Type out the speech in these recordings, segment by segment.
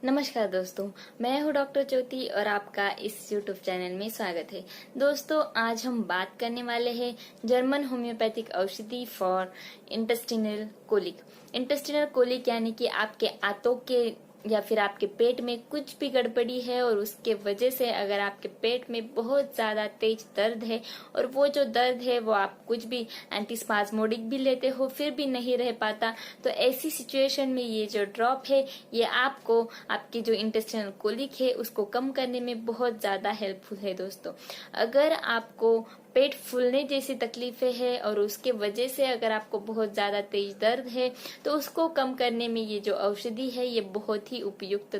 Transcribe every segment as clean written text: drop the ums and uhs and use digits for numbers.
नमस्कार दोस्तों, मैं हूं डॉक्टर ज्योति और आपका इस YouTube चैनल में स्वागत है। दोस्तों, आज हम बात करने वाले हैं जर्मन होम्योपैथिक औषधि for intestinal colic. Intestinal colic यानी कि आपके आंतों के या फिर आपके पेट में कुछ भी गड़बड़ी है और उसके वजह से अगर आपके पेट में बहुत ज्यादा तेज दर्द है और वो जो दर्द है वो आप कुछ भी एंटीस्पाज्मोडिक भी लेते हो फिर भी नहीं रह पाता, तो ऐसी सिचुएशन में ये जो ड्रॉप है ये आपको आपकी जो इंटेस्टिनल कोलिक है उसको कम करने में बहुत ज्यादा हेल्पफुल है। दोस्तों, अगर आपको पेट फूलने जैसी तकलीफें है और उसके वजह से अगर आपको बहुत ज्यादा तेज दर्द है तो उसको कम करने में ये जो औषधि है ये बहुत ही उपयुक्त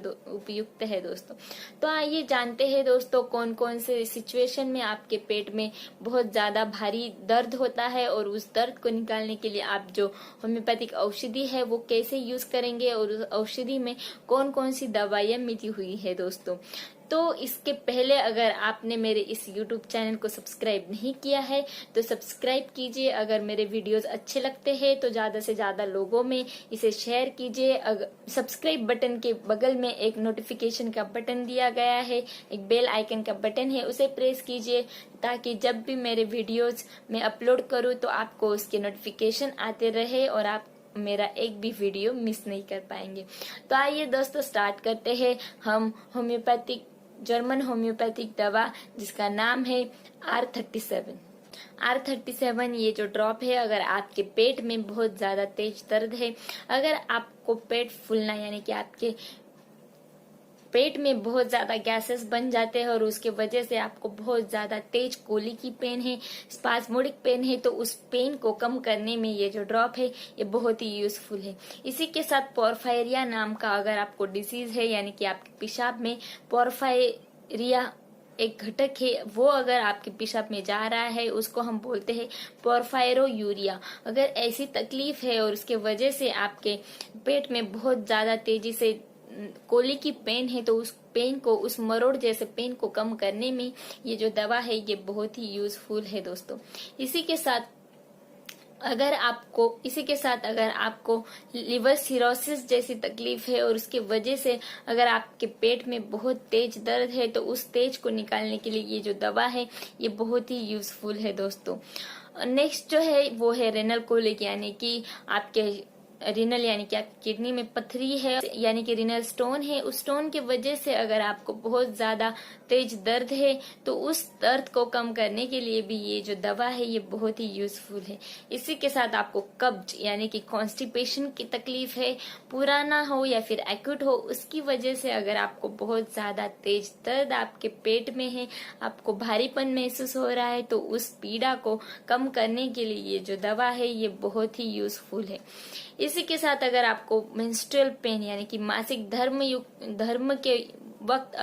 है। दोस्तों, तो आइए जानते हैं दोस्तों कौन कौन से सिचुएशन में आपके पेट में बहुत ज्यादा भारी दर्द होता है और उस दर्द को निकालने के लिए आप जो होम्योपैथिक औषधि है वो कैसे यूज करेंगे और उस औषधि में कौन कौन सी दवाइयां मिली हुई है। दोस्तों, तो इसके पहले अगर आपने मेरे इस YouTube चैनल को सब्सक्राइब नहीं किया है तो सब्सक्राइब कीजिए। अगर मेरे वीडियोस अच्छे लगते हैं तो ज्यादा से ज्यादा लोगों में इसे शेयर कीजिए। सब्सक्राइब बटन के बगल में एक नोटिफिकेशन का बटन दिया गया है, एक बेल आइकन का बटन है, उसे प्रेस कीजिए ताकि जब भी मेरे वीडियोज में अपलोड करूँ तो आपको उसके नोटिफिकेशन आते रहे और आप मेरा एक भी वीडियो मिस नहीं कर पाएंगे। तो आइए दोस्तों स्टार्ट करते हैं हम जर्मन होम्योपैथिक दवा जिसका नाम है R37। R37 ये जो ड्रॉप है, अगर आपके पेट में बहुत ज्यादा तेज दर्द है, अगर आपको पेट फूलना यानी कि आपके पेट में बहुत ज्यादा गैसेस बन जाते हैं और उसके वजह से आपको बहुत ज्यादा तेज कोली की पेन है, स्पाज्मोडिक पेन है, तो उस पेन को कम करने में ये जो ड्रॉप है ये बहुत ही यूजफुल है। इसी के साथ पोरफायरिया नाम का अगर आपको डिसीज है यानी कि आपके पेशाब में पोरफायरिया एक घटक है, वो अगर आपके पेशाब में जा रहा है उसको हम बोलते हैं पोरफायरोयूरिया। अगर ऐसी तकलीफ है और उसके वजह से आपके पेट में बहुत ज्यादा तेजी से कोली की पेन है तो उस पेन को, उस मरोड़ जैसे पेन को कम करने में ये जो दवा है ये बहुत ही यूजफुल है। दोस्तों, इसी के साथ अगर आपको लिवर सिरोसिस जैसी तकलीफ है और उसके वजह से अगर आपके पेट में बहुत तेज दर्द है तो उस तेज को निकालने के लिए ये जो दवा है ये बहुत ही यूजफुल है। दोस्तों, नेक्स्ट जो है वो है रेनल कोलिक यानी कि आपके रिनल यानी कि आपकी किडनी में पथरी है यानी कि रिनल स्टोन है, उस स्टोन की वजह से अगर आपको बहुत ज्यादा तेज दर्द है तो उस दर्द को कम करने के लिए भी ये जो दवा है ये बहुत ही यूजफुल है। इसी के साथ आपको कब्ज यानी कि कॉन्स्टिपेशन की तकलीफ है, पुराना हो या फिर एक्यूट हो, उसकी वजह से अगर आपको बहुत ज्यादा तेज दर्द आपके पेट में है, आपको भारीपन महसूस हो रहा है, तो उस पीड़ा को कम करने के लिए ये जो दवा है ये बहुत ही यूजफुल है। इसी के साथ अगर आपको मेंस्ट्रुअल पेन यानी कि मासिक धर्म के वक्त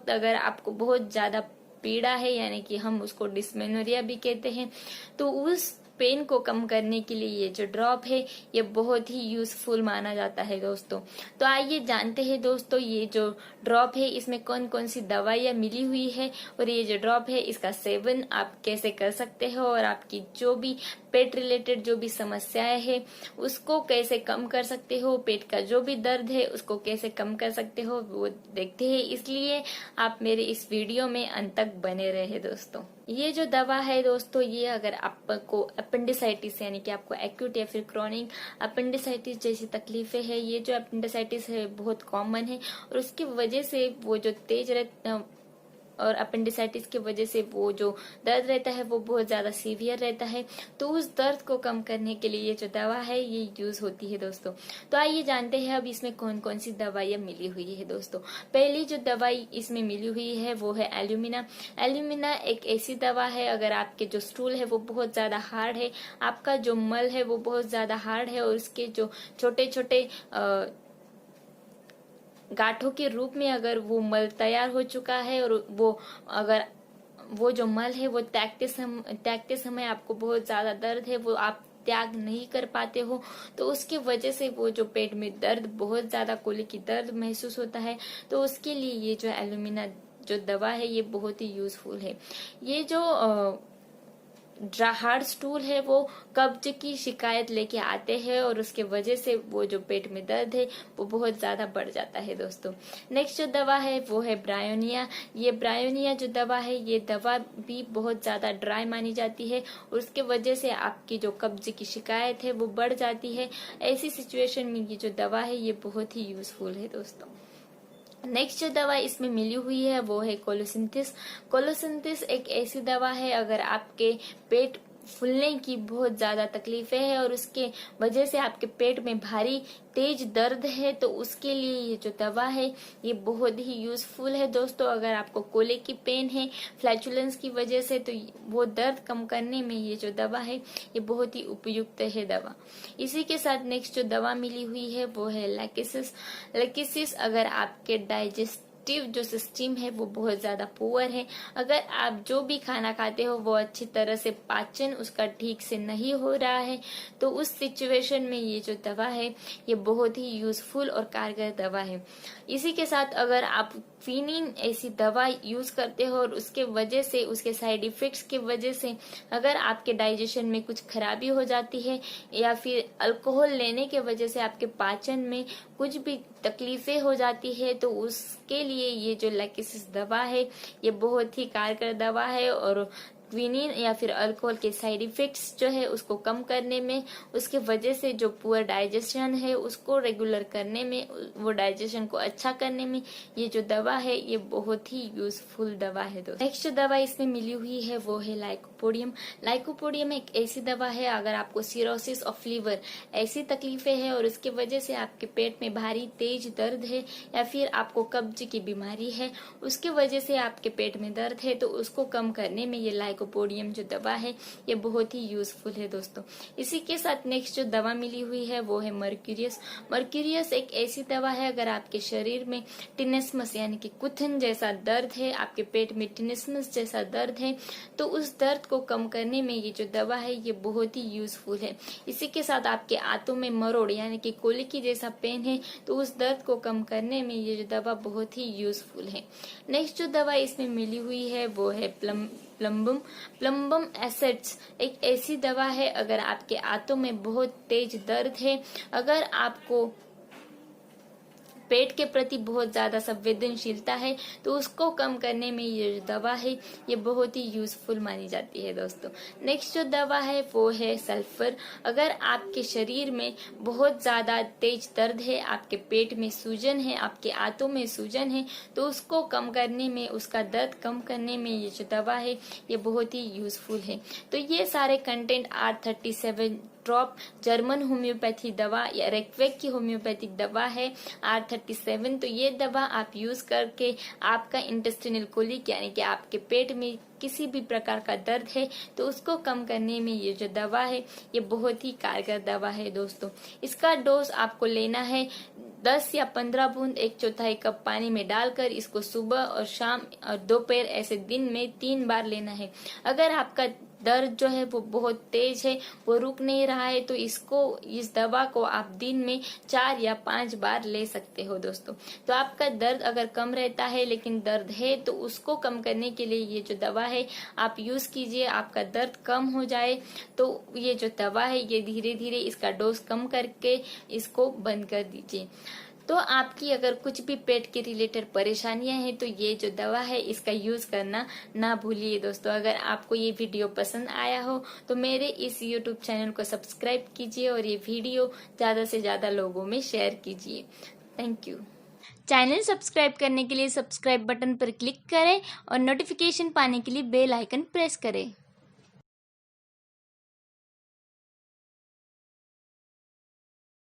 अगर आपको बहुत ज्यादा पीड़ा है यानी कि हम उसको डिस्मेनोरिया भी कहते हैं, तो उस पेन को कम करने के लिए ये जो ड्रॉप है ये बहुत ही यूजफुल माना जाता है। दोस्तों, तो आइए जानते हैं दोस्तों ये जो ड्रॉप है इसमें कौन कौन सी दवाइयाँ मिली हुई है और ये जो ड्रॉप है इसका सेवन आप कैसे कर सकते हो और आपकी जो भी पेट रिलेटेड जो भी समस्याएं है उसको कैसे कम कर सकते हो, पेट का जो भी दर्द है उसको कैसे कम कर सकते हो वो देखते हैं। इसलिए आप मेरे इस वीडियो में अंत तक बने रहे। दोस्तों, ये जो दवा है दोस्तों ये अगर आपको अपेंडिसाइटिस यानी कि आपको एक्यूट या फिर क्रॉनिक अपेंडिसाइटिस जैसी तकलीफें है, ये जो अपेंडिसाइटिस है बहुत कॉमन है और उसकी वजह से वो जो और अपेंडिसाइटिस की वजह से वो जो दर्द रहता है वो बहुत ज्यादा सीवियर रहता है, तो उस दर्द को कम करने के लिए ये जो दवा है ये यूज होती है। दोस्तों, तो आइए जानते हैं अब इसमें कौन कौन सी दवाइयाँ मिली हुई है। दोस्तों, पहली जो दवाई इसमें मिली हुई है वो है एल्यूमिना। एल्यूमिना एक ऐसी दवा है अगर आपके जो स्टूल है वो बहुत ज्यादा हार्ड है, आपका जो मल है वो बहुत ज्यादा हार्ड है और उसके जो छोटे छोटे गांठों के रूप में अगर वो मल तैयार हो चुका है और अगर वो जो मल है वो त्यागते समय आपको बहुत ज्यादा दर्द है, वो आप त्याग नहीं कर पाते हो, तो उसकी वजह से वो जो पेट में दर्द, बहुत ज्यादा कोली की दर्द महसूस होता है, तो उसके लिए ये जो एल्यूमिना जो दवा है ये बहुत ही यूजफुल है। ये जो हार्ड स्टूल है वो कब्ज की शिकायत लेके आते हैं और उसके वजह से वो जो पेट में दर्द है वो बहुत ज्यादा बढ़ जाता है दोस्तों। नेक्स्ट जो दवा है वो है ब्रायोनिया। ये ब्रायोनिया जो दवा है ये दवा भी बहुत ज्यादा ड्राई मानी जाती है और उसके वजह से आपकी जो कब्ज की शिकायत है वो बढ़ जाती है। ऐसी सिचुएशन में ये जो दवा है ये बहुत ही यूजफुल है दोस्तों। नेक्स्ट जो दवा इसमें मिली हुई है वो है कोलोसिंथिस। कोलोसिंथिस एक ऐसी दवा है अगर आपके पेट फूलने की बहुत ज्यादा तकलीफें है और उसके वजह से आपके पेट में भारी तेज दर्द है तो उसके लिए ये जो दवा है ये बहुत ही यूजफुल है दोस्तों। अगर आपको कोले की पेन है फ्लैचुलेंस की वजह से तो वो दर्द कम करने में ये जो दवा है ये बहुत ही उपयुक्त है दवा। इसी के साथ नेक्स्ट जो दवा मिली हुई है वो है लैकेसिस। लैकेसिस अगर आपके डाइजेस्टिव जो सिस्टम है वो बहुत ज्यादा पुअर है, अगर आप जो भी खाना खाते हो वो अच्छी तरह से पाचन उसका ठीक से नहीं हो रहा है तो उस सिचुएशन में ये जो दवा है ये बहुत ही यूजफुल और कारगर दवा है। इसी के साथ अगर आप फिनिन ऐसी दवा यूज करते हो और उसके वजह से उसके साइड इफेक्ट्स की वजह से अगर आपके डाइजेशन में कुछ खराबी हो जाती है या फिर अल्कोहल लेने के वजह से आपके पाचन में कुछ भी तकलीफें हो जाती है तो उसके लिए ये जो लैकेसिस दवा है ये बहुत ही कारगर दवा है और क्विनिन या फिर अल्कोहल के साइड इफेक्ट्स जो है उसको कम करने में, उसके वजह से जो पुअर डाइजेशन है उसको रेगुलर करने में, वो डाइजेशन को अच्छा करने में ये जो दवा है ये बहुत ही यूजफुल दवा है दोस्तों। नेक्स्ट जो दवा इसमें मिली हुई है वो है लाइकोपोडियम। लाइकोपोडियम एक ऐसी दवा है अगर आपको सिरोसिस ऑफ लीवर ऐसी तकलीफें है और उसकी वजह से आपके पेट में भारी तेज दर्द है या फिर आपको कब्ज की बीमारी है उसके वजह से आपके पेट में दर्द है तो उसको कम करने में ये लाइकोपोडियम जो दवा है ये बहुत ही यूजफुल है दोस्तों। इसी के साथ नेक्स्ट जो दवा मिली हुई है वो है मर्क्यूरियस। मर्क्यूरियस एक ऐसी दवा है अगर आपके शरीर में टिनेस्मस यानी कि कुथन जैसा दर्द है, आपके पेट में टिनेस्मस जैसा दर्द है तो उस दर्द को कम करने में ये जो दवा है ये बहुत ही यूजफुल है। इसी के साथ आपके आंतों में मरोड़ यानी कि कोलिकी जैसा पेन है तो उस दर्द को कम करने में ये जो दवा बहुत ही यूजफुल है। नेक्स्ट जो दवा इसमें मिली हुई है वो है प्लम्बम एसिड्स। एक ऐसी दवा है अगर आपके आंतों में बहुत तेज दर्द है, अगर आपको पेट के प्रति बहुत ज्यादा संवेदनशीलता है तो उसको कम करने में ये जो दवा है ये बहुत ही यूजफुल मानी जाती है दोस्तों। नेक्स्ट जो दवा है वो है सल्फर। अगर आपके शरीर में बहुत ज्यादा तेज दर्द है, आपके पेट में सूजन है, आपके आंतों में सूजन है तो उसको कम करने में, उसका दर्द कम करने में ये जो दवा है ये बहुत ही यूजफुल है। तो ये सारे content R37 drop German homeopathy दवा या रेक्वेक की होम्योपैथिक दवा है R37। तो ये दवा आप यूज करके आपका इंटेस्टिनल कोलिक यानी कि आपके पेट में किसी भी प्रकार का दर्द है तो उसको कम करने में ये जो दवा है ये बहुत ही कारगर दवा है दोस्तों। इसका डोज आपको लेना है 10 या 15 बूंद 1/4 कप पानी में डालकर, इसको सुबह और शाम और दोपहर ऐसे दिन में 3 बार लेना है। अगर आपका दर्द जो है वो बहुत तेज है, वो रुक नहीं रहा है तो इस दवा को आप दिन में 4 या 5 बार ले सकते हो दोस्तों। तो आपका दर्द अगर कम रहता है लेकिन दर्द है तो उसको कम करने के लिए ये जो दवा है आप यूज कीजिए, आपका दर्द कम हो जाए तो ये जो दवा है ये धीरे धीरे इसका डोज कम करके इसको बंद कर दीजिए। तो आपकी अगर कुछ भी पेट के रिलेटेड परेशानियां हैं तो ये जो दवा है इसका यूज करना ना भूलिए दोस्तों। अगर आपको ये वीडियो पसंद आया हो तो मेरे इस YouTube चैनल को सब्सक्राइब कीजिए और ये वीडियो ज्यादा से ज्यादा लोगों में शेयर कीजिए। Thank you. चैनल सब्सक्राइब करने के लिए सब्सक्राइब बटन पर क्लिक करें और नोटिफिकेशन पाने के लिए बेल आइकन प्रेस करें।